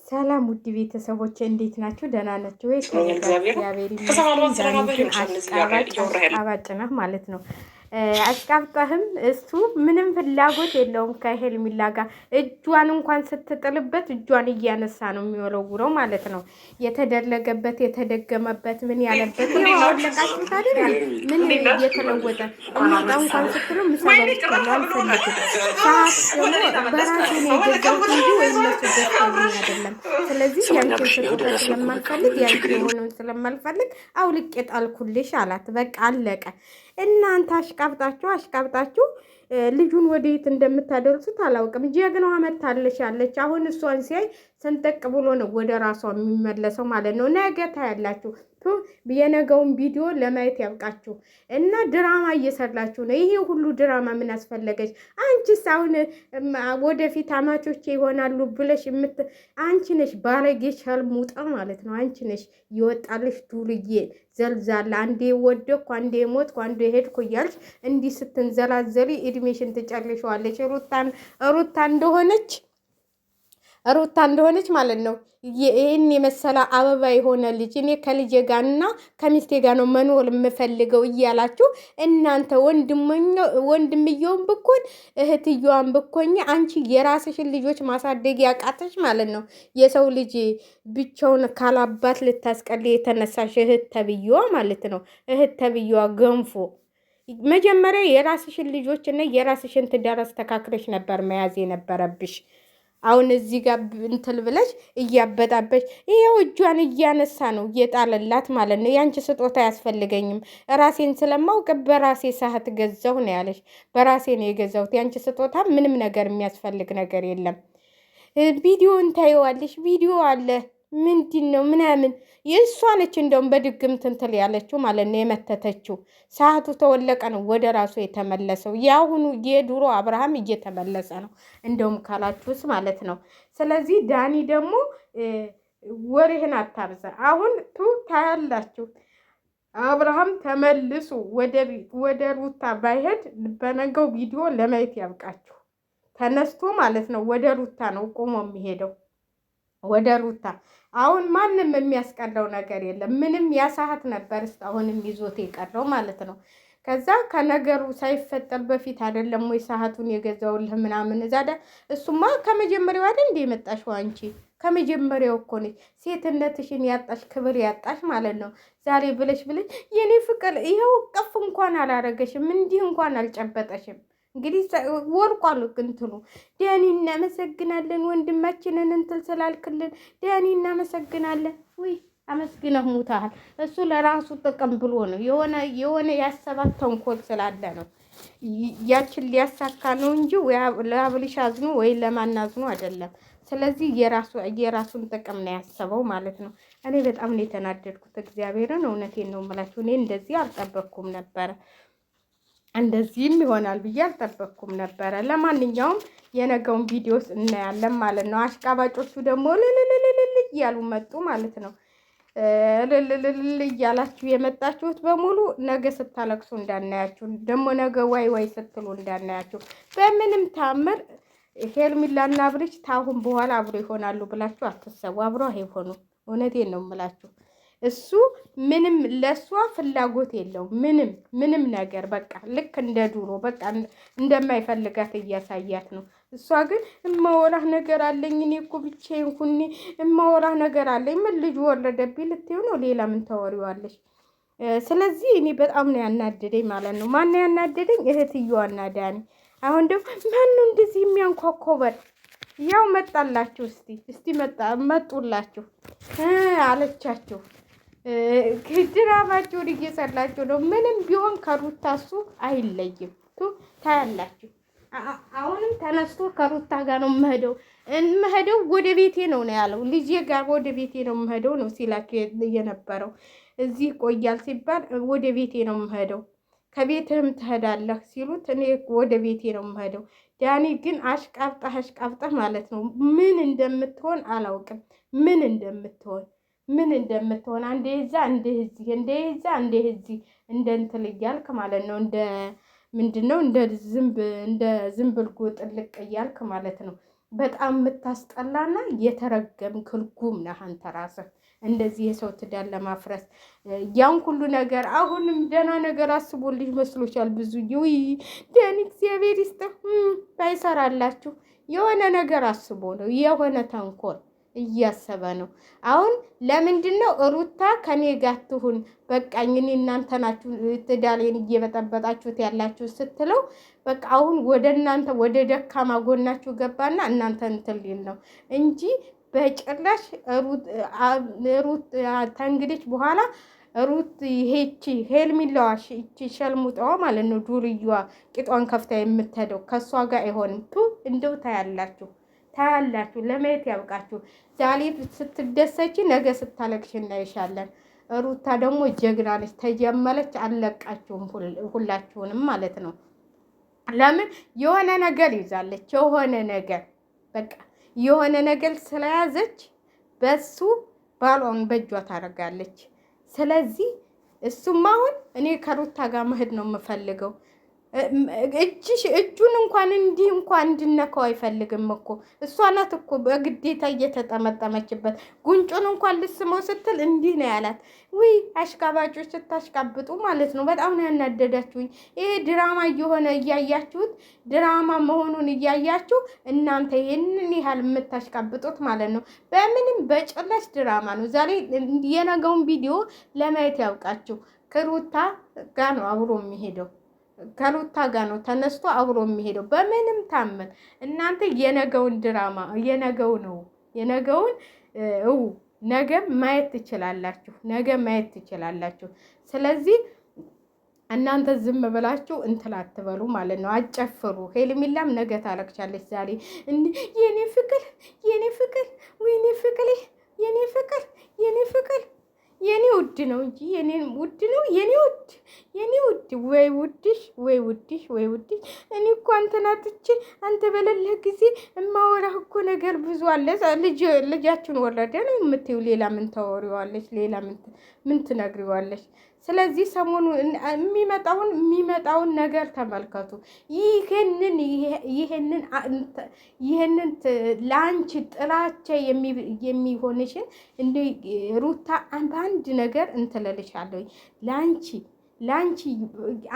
ሰላም ውድ ቤተሰቦች እንዴት ናችሁ? ደህና ናችሁ ወይ? እግዚአብሔር ይመስገን። አሽቃባጭ ነህ ማለት ነው። አሽቃብጠህም እሱ ምንም ፍላጎት የለውም ከሄርሜላ ጋር እጇን እንኳን ስትጥልበት እጇን እያነሳ ነው የሚወለውረው ማለት ነው። የተደለገበት የተደገመበት ምን ያለበት ያለቃችሁት አይደል? ምን እየተለወጠ እንውጣ እንኳን ስትሉ ምሰለልቻለሁ አልፈልግም። ሰዓት ደግሞ በራሴ ነው የገዛሁት እንጂ ወይ እነሱ ገዝተውልኝ አይደለም። ስለዚህ ያንቺን ስጦታ ስለማልፈልግ ያንቺ የሆነውን ስለማልፈልግ አውልቄ ጣልኩልሽ አላት። በቃ አለቀ። እናንተ አሽቃብጣችሁ ልጁን ወዴት እንደምታደርሱት አላውቅም። ጀግናዋ መታለሽ ያለች አሁን እሷን ሲያይ ሰንጠቅ ብሎ ነው ወደ ራሷ የሚመለሰው ማለት ነው። ነገ ታያላችሁ። የነገውን ቪዲዮ ለማየት ያብቃችሁ። እና ድራማ እየሰራችሁ ነው። ይሄ ሁሉ ድራማ ምን አስፈለገች? አንቺስ አሁን ወደፊት አማቾቼ ይሆናሉ ብለሽ አንቺ ነሽ ባለጌ ሸርሙጣ ማለት ነው። አንቺ ነሽ ይወጣልሽ ዱርዬ ዘልዛላ። አንዴ ወደኩ፣ አንዴ ሞትኩ፣ አንዴ ሄድኩ እያልሽ እንዲህ ስትንዘላዘሊ እድሜሽን ትጨርሻለሽ። ሩታ እንደሆነች ማለት ነው። ይህን የመሰለ አበባ የሆነ ልጅ እኔ ከልጄ ጋርና ከሚስቴ ጋር ነው መኖር የምፈልገው እያላችሁ እናንተ ወንድምየውን ብኮን እህትየዋን ብኮኝ አንቺ የራስሽን ልጆች ማሳደግ ያቃተሽ ማለት ነው። የሰው ልጅ ብቻውን ካላባት ልታስቀል የተነሳሽ እህት ተብዬዋ ማለት ነው። እህት ተብዬዋ ገንፎ መጀመሪያ የራስሽን ልጆችና የራስሽን ትዳር አስተካክለሽ ነበር መያዝ የነበረብሽ። አሁን እዚህ ጋር እንትን ብለሽ እያበጣበሽ ይሄው እጇን እያነሳ ነው እየጣለላት ማለት ነው። ያንቺ ስጦታ አያስፈልገኝም ራሴን ስለማውቅ በራሴ ሰዓት ገዛሁ ነው ያለሽ። በራሴ ነው የገዛሁት። ያንቺ ስጦታ ምንም ነገር የሚያስፈልግ ነገር የለም። ቪዲዮን ታየዋለሽ። ቪዲዮ አለ ምንድን ነው ምናምን የእሷ ነች። እንደውም በድግም ትንትል ያለችው ማለት ነው የመተተችው። ሰዓቱ ተወለቀ ነው ወደ ራሱ የተመለሰው። የአሁኑ የድሮ አብርሃም እየተመለሰ ነው እንደውም ካላችሁስ ማለት ነው። ስለዚህ ዳኒ ደግሞ ወሬህን አታብዛ። አሁን ታያላችሁ አብርሃም ተመልሶ ወደ ሩታ ባይሄድ በነገው ቪዲዮ ለማየት ያብቃችሁ። ተነስቶ ማለት ነው ወደ ሩታ ነው ቆሞ የሚሄደው ወደ ሩታ። አሁን ማንም የሚያስቀረው ነገር የለም። ምንም ያሳሀት ነበር እስካሁንም ይዞት የቀረው ማለት ነው። ከዛ ከነገሩ ሳይፈጠር በፊት አይደለም ወይ ሰዓቱን የገዛውልህ ምናምን እዛዳ። እሱማ ከመጀመሪያው አይደል እንደ የመጣሽው አንቺ ከመጀመሪያው እኮ ነች። ሴትነትሽን ያጣሽ ክብር ያጣሽ ማለት ነው። ዛሬ ብለሽ የኔ ፍቅር ይኸው ቀፍ እንኳን አላረገሽም፣ እንዲህ እንኳን አልጨበጠሽም። እንግዲህ ወርቋል እንትኑ። ዳኒ እናመሰግናለን ወንድማችንን እንትን ስላልክልን ዳኒ እናመሰግናለን። ውይ አመስግነህ ሙታሃል። እሱ ለራሱ ጥቅም ብሎ ነው የሆነ ያሰባት ተንኮል ስላለ ነው። ያችን ሊያሳካ ነው እንጂ ለአብልሽ አዝኖ ወይ ለማናዝኖ አይደለም። ስለዚህ የራሱን ጥቅም ነው ያሰበው ማለት ነው። እኔ በጣም ነው የተናደድኩት። እግዚአብሔርን እውነቴን ነው የምላችሁ። እኔ እንደዚህ አልጠበቅኩም ነበረ። እንደዚህም ይሆናል ብዬ አልጠበቅኩም ነበረ። ለማንኛውም የነገውን ቪዲዮስ እናያለን ማለት ነው። አሽቃባጮቹ ደግሞ ልልልልል እያሉ መጡ ማለት ነው። ልልልልል እያላችሁ የመጣችሁት በሙሉ ነገ ስታለቅሱ እንዳናያችሁ፣ ደግሞ ነገ ዋይ ስትሉ እንዳናያችሁ። በምንም ታምር ሄርሜላና አብርሽ ታሁን በኋላ አብሮ ይሆናሉ ብላችሁ አትሰቡ። አብሮ አይሆኑ። እውነቴን ነው የምላችሁ። እሱ ምንም ለሷ ፍላጎት የለውም። ምንም ነገር በቃ ልክ እንደ ድሮ በቃ እንደማይፈልጋት እያሳያት ነው። እሷ ግን እማወራህ ነገር አለኝ እኔ እኮ ብቻዬን ሁኔ እማወራህ ነገር አለኝ። ምን ልጅ ወለደብኝ ልትይው ነው? ሌላ ምን ታወሪዋለሽ? ስለዚህ እኔ በጣም ነው ያናደደኝ ማለት ነው። ማነው ያናደደኝ? እህትየዋና ዳኒ። አሁን ደግሞ ማነው እንደዚህ የሚያንኳኮበር? ያው መጣላችሁ። እስቲ መጡላችሁ አለቻችሁ። ድራማቸውን እየሰራችሁ ነው። ምንም ቢሆን ከሩታ እሱ አይለይም። ታያላችሁ። አሁንም ተነስቶ ከሩታ ጋር ነው የምሄደው ወደ ቤቴ ነው ያለው። ልጄ ጋር ወደ ቤቴ ነው የምሄደው ነው ሲላችሁ የነበረው። እዚህ ቆያል ሲባል ወደ ቤቴ ነው የምሄደው፣ ከቤትህም ትሄዳለህ ሲሉት እኔ ወደ ቤቴ ነው የምሄደው። ዳኒ ግን አሽቃብጠህ ማለት ነው። ምን እንደምትሆን አላውቅም። ምን እንደምትሆን አንዴ እዛ አንዴ እዚህ እንደ እንትን እያልክ ማለት ነው። ምንድነው እንደ ዝንብል ጥልቅ እያልክ ማለት ነው። በጣም የምታስጠላና የተረገምክ ልጉም ነህ አንተ ራስህ። እንደዚህ የሰው ትዳር ለማፍረስ ያን ሁሉ ነገር አሁንም ደህና ነገር አስቦልሽ መስሎሻል። ብዙ ውይ ደህን እግዚአብሔር ይስጥህ ባይሰራላችሁ የሆነ ነገር አስቦ ነው፣ የሆነ ተንኮል እያሰበ ነው። አሁን ለምንድን ነው ሩታ ከኔ ጋር ትሁን በቃኝ፣ እኔ እናንተ ናችሁ ትዳሬን እየበጠበጣችሁት ያላችሁ ስትለው በቃ አሁን ወደ እናንተ ወደ ደካማ ጎናችሁ ገባና እናንተ እንትን ሊል ነው እንጂ በጭራሽ ሩት ተንግዲች በኋላ ሩት ይሄቺ ሄልሚላዋሽ እቺ ሸልሙጣዋ ማለት ነው ዱርዬዋ ቂጧን ከፍታ የምትሄደው ከሷ ጋር አይሆንም። እንደው ታያላችሁ ለማየት ያብቃችሁ። ዛሬ ስትደሰቺ ነገ ስታለቅሽ እናይሻለን። ሩታ ደግሞ ጀግና ነች። ተጀመለች አለቃችሁም ሁላችሁንም ማለት ነው። ለምን የሆነ ነገር ይዛለች፣ የሆነ ነገር በቃ የሆነ ነገር ስለያዘች በሱ ባሏን በእጇ ታደርጋለች። ስለዚህ እሱም አሁን እኔ ከሩታ ጋር መሄድ ነው የምፈልገው። እጁን እንኳን እንድነካው አይፈልግም እኮ እሷ ናት እኮ በግዴታ እየተጠመጠመችበት። ጉንጩን እንኳን ልስመው ስትል እንዲህ ነው ያላት። ውይ አሽቃባጮች ስታሽቃብጡ ማለት ነው። በጣም ነው ያናደዳችሁኝ። ይሄ ድራማ እየሆነ እያያችሁት ድራማ መሆኑን እያያችሁ እናንተ ይህንን ያህል የምታሽቃብጡት ማለት ነው። በምንም በጭራሽ ድራማ ነው። ዛሬ የነገውን ቪዲዮ ለማየት ያውቃችሁ። ከሩታ ጋር ነው አብሮ የሚሄደው ከሩታ ጋር ነው ተነስቶ አብሮ የሚሄደው። በምንም ታመን እናንተ የነገውን ድራማ የነገውን ነገ ማየት ትችላላችሁ። ስለዚህ እናንተ ዝም ብላችሁ እንትን አትበሉ ማለት ነው። አጨፍሩ። ሄልሚላም ነገ ታለቅሻለች። ዛሬ የኔ ፍቅር ወይኔ ፍቅር የኔ ፍቅር የኔ ውድ ነው እንጂ የኔ ውድ ነው የኔ ውድ ወይ ውድሽ እኔ እኮ አንተን አጥቼ አንተ በሌለህ ጊዜ እማወራህ እኮ ነገር ብዙ አለ። ልጃችሁን ወረደ ነው የምትይው። ሌላ ምን ታወሪዋለሽ? ሌላ ምን ትነግሪዋለሽ? ስለዚህ ሰሞኑ የሚመጣውን ነገር ተመልከቱ። ይሄንን ለአንቺ ጥላቻ የሚሆንሽን እንደ ሩታ በአንድ ነገር እንትለልሻለሁ። ለአንቺ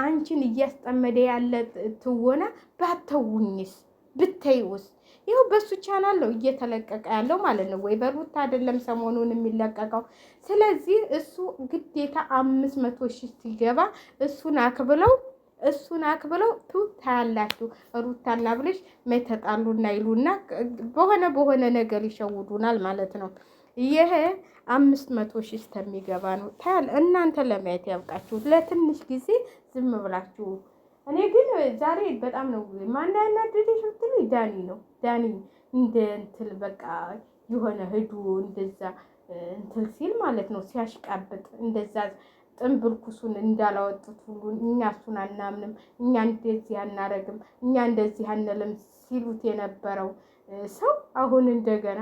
አንቺን እያስጠመደ ያለ ትወና ባተውኝስ ብተይውስ? ይኸው በሱ ቻናል ነው እየተለቀቀ ያለው ማለት ነው። ወይ በሩታ አይደለም ሰሞኑን የሚለቀቀው። ስለዚህ እሱ ግዴታ 500 ሺህ ሲገባ እሱን አክብለው ታያላችሁ። ሩታና ብለሽ መተጣሉና ይሉና በሆነ ነገር ይሸውዱናል ማለት ነው። ይሄ 500 ሺህ እስከሚገባ ነው ታያል። እናንተ ለማየት ያብቃችሁ። ለትንሽ ጊዜ ዝም ብላችሁ እኔ ግን ዛሬ በጣም ነው ማን ያናደደሽ ብትሉ ዳኒ ነው። ዳኒ እንደ እንትን በቃ የሆነ ሄዱ እንደዛ እንትን ሲል ማለት ነው ሲያሽቃብጥ እንደዛ ጥንብል ኩሱን እንዳላወጡት ሁሉ እኛ እሱን አናምንም፣ እኛ እንደዚህ አናረግም፣ እኛ እንደዚህ አንልም ሲሉት የነበረው ሰው አሁን እንደገና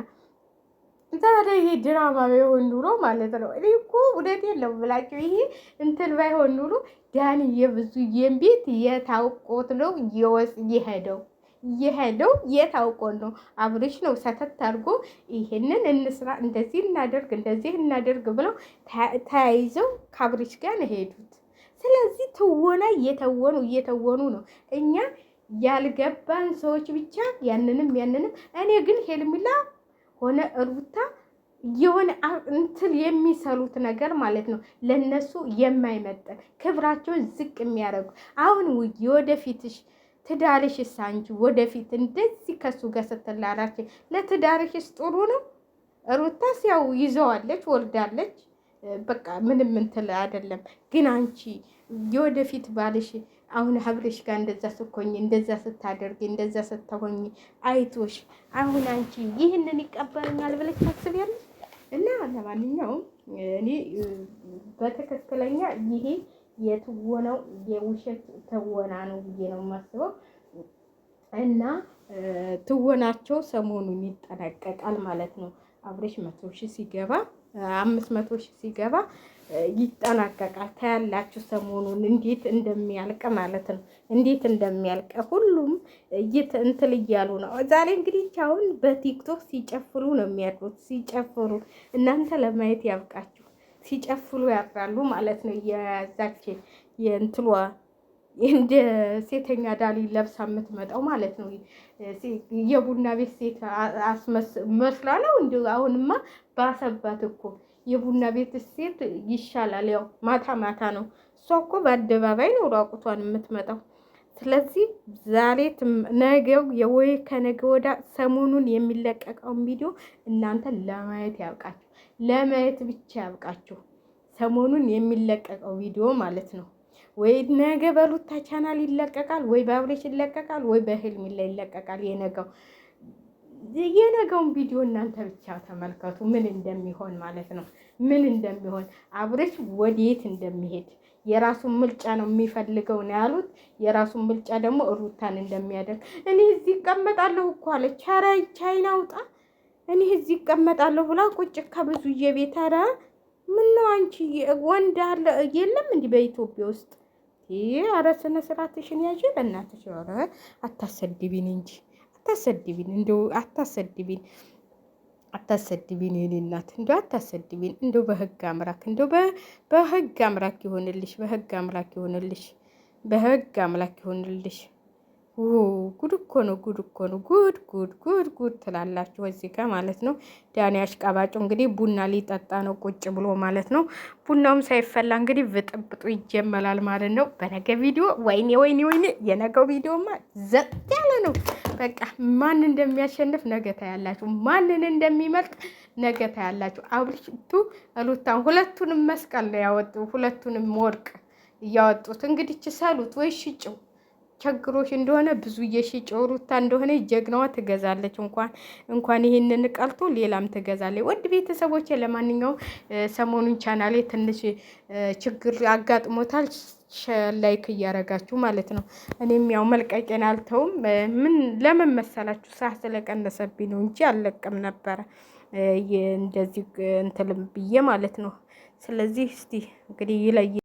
ዛሬ ይሄ ድራማ ባይሆን ኑሮ ማለት ነው። እኔ እኮ እውነቴን ነው ብላችሁ ይሄ እንትን ባይሆን ኑሮ ዳኒ የብዙዬን ቤት የታውቆት ነው የሄደው የታውቆት ነው። አብርሽ ነው ሰተት አድርጎ ይሄንን እንስራ እንደዚህ እናደርግ ብለው ተያይዘው ከአብርሽ ጋር ነው ሄዱት። ስለዚህ ትወና እየተወኑ ነው። እኛ ያልገባን ሰዎች ብቻ ያንንም እኔ ግን ሄልሚላ ሆነ ሩታ የሆነ እንትን የሚሰሩት ነገር ማለት ነው ለነሱ የማይመጠን ክብራቸውን ዝቅ የሚያደርጉ። አሁን የወደፊትሽ ትዳርሽስ አንቺ ወደፊት እንደዚህ ከሱ ጋር ስትላላች ለትዳርሽስ ጥሩ ነው። ሩታስ ያው ይዘዋለች ወልዳለች፣ በቃ ምንም እንትን አይደለም። ግን አንቺ የወደፊት ባልሽ አሁን አብርሽ ጋር እንደዛ ስትሆኝ እንደዛ ስታደርጊ እንደዛ ስትሆኝ አይቶሽ አሁን አንቺ ይህንን ይቀበለኛል ብለሽ ታስቢያለሽ? እና ለማንኛውም እኔ በትክክለኛ ይሄ የትወናው የውሸት ትወና ነው ብዬ ነው የማስበው። እና ትወናቸው ሰሞኑን ይጠናቀቃል ማለት ነው። አብርሽ 100 ሺህ ሲገባ 500 ሺህ ሲገባ ይጠናቀቃል። ታያላችሁ ሰሞኑን እንዴት እንደሚያልቅ ማለት ነው። እንዴት እንደሚያልቅ ሁሉም እንትን እያሉ ነው። ዛሬ እንግዲህ አሁን በቲክቶክ ሲጨፍሩ ነው የሚያድሩት። ሲጨፍሩ እናንተ ለማየት ያብቃችሁ። ሲጨፍሩ ያድራሉ ማለት ነው። የዛች የእንትሏ እንደ ሴተኛ ዳሊ ለብሳ የምትመጣው ማለት ነው። የቡና ቤት ሴት መስላ ነው እንዲ። አሁንማ ባሰባት እኮ የቡና ቤት ሴት ይሻላል። ያው ማታ ማታ ነው። እሷ እኮ በአደባባይ ነው ራቁቷን የምትመጣው። ስለዚህ ዛሬ ነገው የወይ ከነገ ወዳ ሰሞኑን የሚለቀቀውን ቪዲዮ እናንተ ለማየት ያብቃችሁ። ለማየት ብቻ ያብቃችሁ። ሰሞኑን የሚለቀቀው ቪዲዮ ማለት ነው። ወይ ነገ በሩታ ቻናል ይለቀቃል፣ ወይ በአብሬሽ ይለቀቃል፣ ወይ በህልሚላ ይለቀቃል። የነገውን ቪዲዮ እናንተ ብቻ ተመልከቱ፣ ምን እንደሚሆን ማለት ነው። ምን እንደሚሆን አብሬሽ ወዴት እንደሚሄድ የራሱን ምርጫ ነው የሚፈልገው ነው ያሉት። የራሱን ምርጫ ደግሞ ሩታን እንደሚያደርግ እኔ እዚህ እቀመጣለሁ እኮ አለች። ኧረ ቻይና ውጣ፣ እኔ እዚህ እቀመጣለሁ ብላ ቁጭ ከብዙዬ ቤት። ኧረ ምነው አንቺ ወንድ አለ የለም እንዲህ በኢትዮጵያ ውስጥ? ኧረ ስነ ስርዓትሽን ያዥ በእናትሽ። ኧረ አታሰድቢን እንጂ አታሰድቢን፣ እንደው አታሰድቢን፣ አታሰድቢን የኔ እናት፣ እንደው አታሰድቢን። እንደው በህግ አምላክ፣ እንደው በህግ አምላክ ይሆንልሽ፣ በህግ አምላክ ይሆንልሽ፣ በህግ አምላክ ይሆንልሽ። ጉድ እኮ ነው፣ ጉድ እኮ ነው። ጉድ ጉድ ጉድ ጉድ ትላላችሁ እዚህ ጋር ማለት ነው። ዳኒ አሽቃባጩ እንግዲህ ቡና ሊጠጣ ነው ቁጭ ብሎ ማለት ነው። ቡናውም ሳይፈላ እንግዲህ ብጥብጡ ይጀመላል ማለት ነው። በነገ ቪዲዮ ወይኔ ወይኔ ወይኔ፣ የነገው ቪዲዮማ ዘጥ ያለ ነው። በቃ ማን እንደሚያሸንፍ ነገ ታያላችሁ። ማንን እንደሚመርጥ ነገ ታያላችሁ። አብርሽቱ ሩታን ሁለቱንም መስቀል ነው ያወጡ፣ ሁለቱንም ወርቅ እያወጡት እንግዲህ ሰሉት ወይ ሽጭው ቸግሮሽ እንደሆነ ብዙ የሽጭው ሩታ እንደሆነ ጀግናዋ ትገዛለች። እንኳን ይሄንን ቀልቶ ሌላም ትገዛለች። ውድ ቤተሰቦቼ ለማንኛውም ሰሞኑን ቻናሌ ትንሽ ችግር አጋጥሞታል። ላይክ እያረጋችሁ ማለት ነው። እኔም ያው መልቀቄን አልተውም። ምን ለምን መሰላችሁ? ሰዓት ስለቀነሰብኝ ነው እንጂ አልለቅም ነበረ እንደዚህ እንትልም ብዬ ማለት ነው። ስለዚህ እስቲ እንግዲህ ይለይ